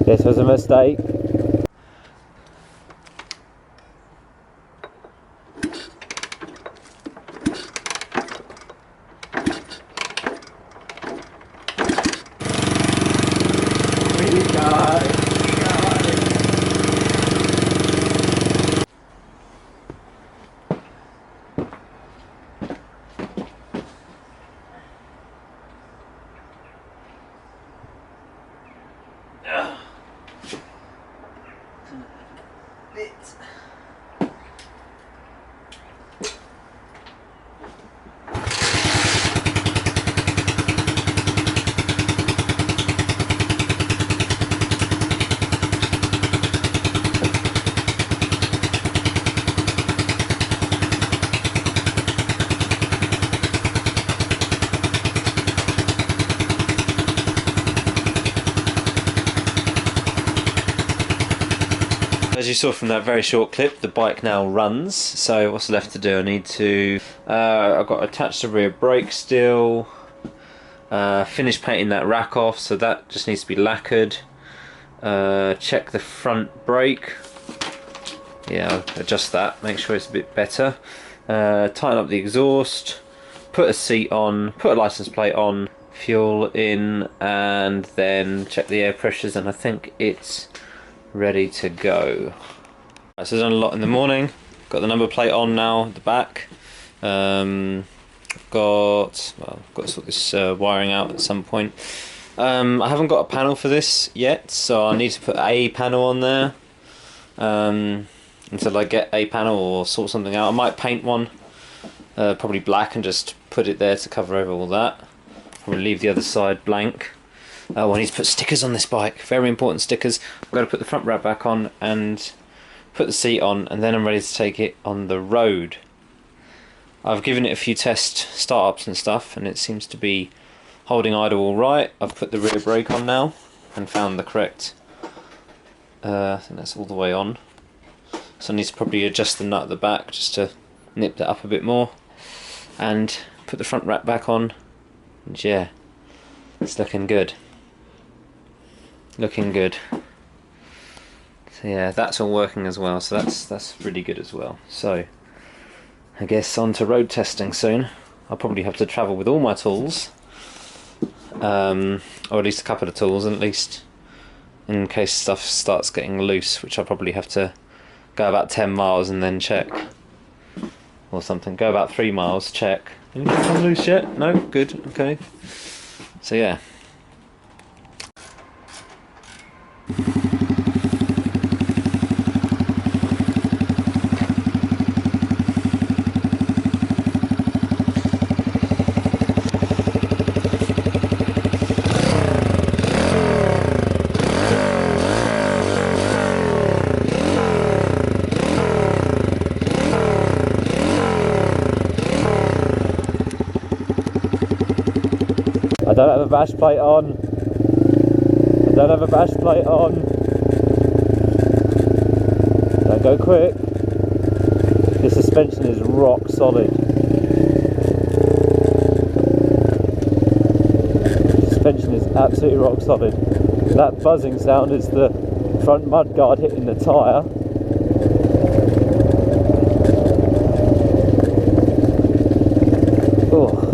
This was a mistake. As you saw from that very short clip, the bike now runs. So what's left to do? I need to, I've got to attach the rear brake still, finish painting that rack off, so that just needs to be lacquered. Check the front brake. Yeah, I'll adjust that, make sure it's a bit better. Tighten up the exhaust, put a seat on, put a license plate on, fuel in, and then check the air pressures, and I think it's ready to go. Right, so I've done a lot in the morning. Got the number plate on now at the back. Got to sort this wiring out at some point. I haven't got a panel for this yet, so I need to put a panel on there until I get a panel or sort something out. I might paint one, probably black, and just put it there to cover over all that. Probably leave the other side blank. Oh, I need to put stickers on this bike, very important stickers. I've got to put the front wrap back on and put the seat on, and then I'm ready to take it on the road. I've given it a few test startups and stuff, and it seems to be holding idle all right. I've put the rear brake on now and found the correct, I think that's all the way on. So I need to probably adjust the nut at the back just to nip that up a bit more, and put the front wrap back on, and yeah, it's looking good. Looking good. So yeah, that's all working as well, so that's really good as well. So I guess on to road testing soon. I'll probably have to travel with all my tools, or at least a couple of tools, at least in case stuff starts getting loose, which I'll probably have to go about 10 miles and then check, or something. Go about 3 miles, check. Anything come loose yet? No? Good, okay. So yeah. I don't have a bash plate on. I don't have a bash plate on. Don't go quick. This suspension is rock solid. Suspension is absolutely rock solid. That buzzing sound is the front mudguard hitting the tyre. Oh.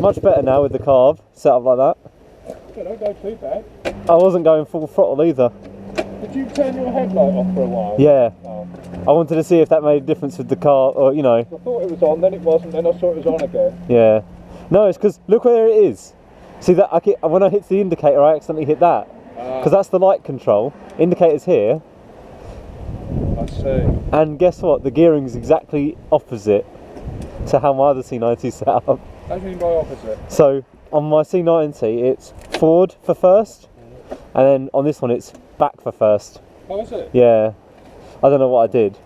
Much better now with the carb set up like that. Yeah, don't go too bad. I wasn't going full throttle either. Did you turn your headlight off for a while? Yeah. Oh. I wanted to see if that made a difference with the car, or you know. I thought it was on, then it wasn't, then I saw it was on again. Yeah. No, it's because look where it is. See that? When I hit the indicator, I accidentally hit that. Because that's the light control. Indicator's here. I see. And guess what? The gearing's exactly opposite to how my other C90's set up. What do you mean by opposite? So on my C90, it's forward for first, and then on this one, it's back for first. Oh, is it? Yeah. I don't know what I did.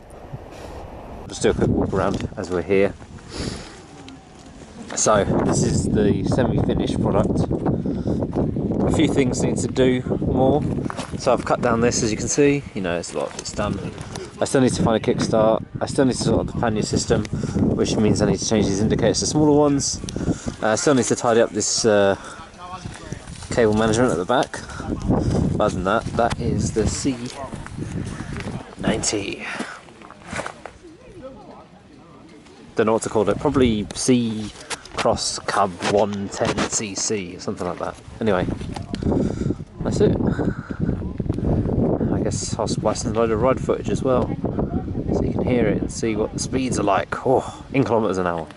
Just do a quick walk around as we're here. So this is the semi-finished product. A few things need to do more. So I've cut down this, as you can see. You know, it's a lot of it's done. I still need to find a kickstart. I still need to sort out the pannier system, which means I need to change these indicators to smaller ones. I still need to tidy up this cable management at the back. Other than that, that is the C90. Don't know what to call it. Probably C Cross Cub 110cc, something like that. Anyway, that's it. I guess I'll splice in a load of ride footage as well, so you can hear it and see what the speeds are like. Oh, in kilometers an hour.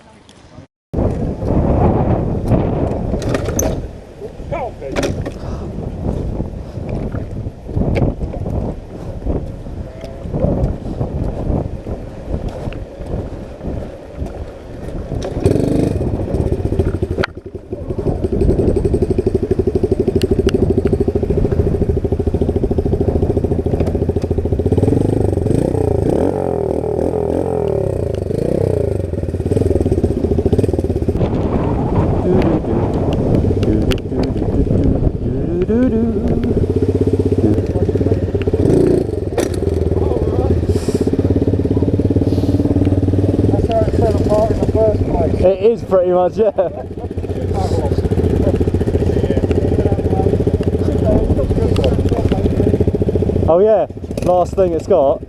It is pretty much, yeah. Oh yeah, last thing it's got.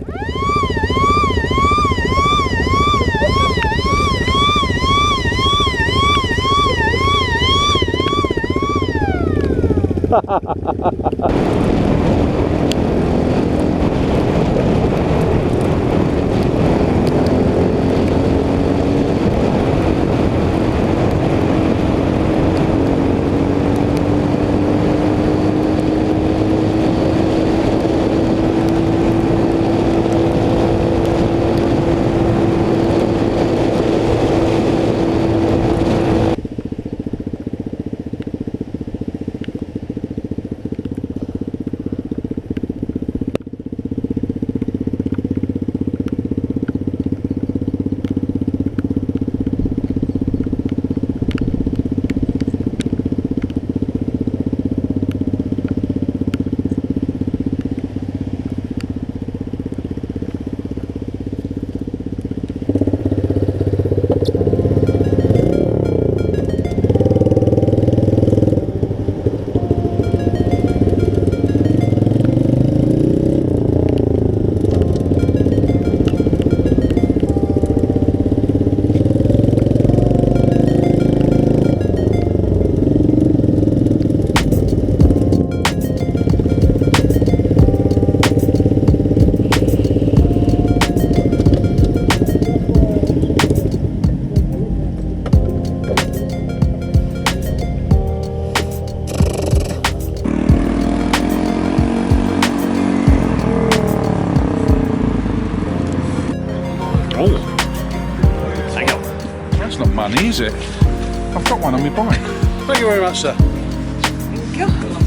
That's not money, is it? I've got one on my bike. Thank you very much, sir.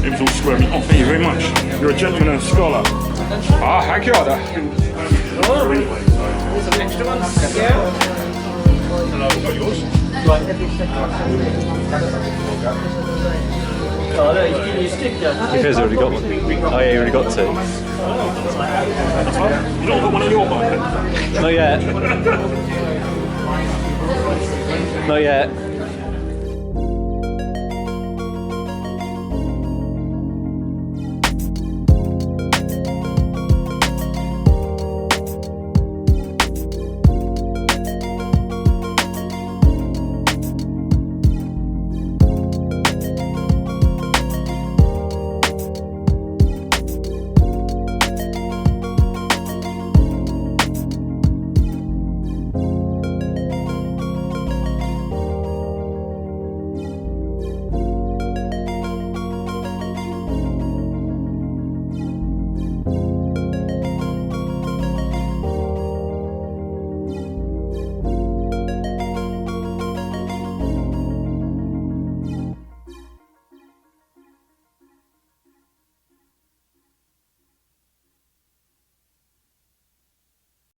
Infant square. Oh, thank you very much. You're a gentleman and a scholar. Ah, thank you, Ada. Here's some extra ones. Yeah. Hello, is that yours? Oh, no, you give me a sticker. You guys already got one. Oh, yeah, you already got two. You don't got one on your bike? Not yet. Not yet.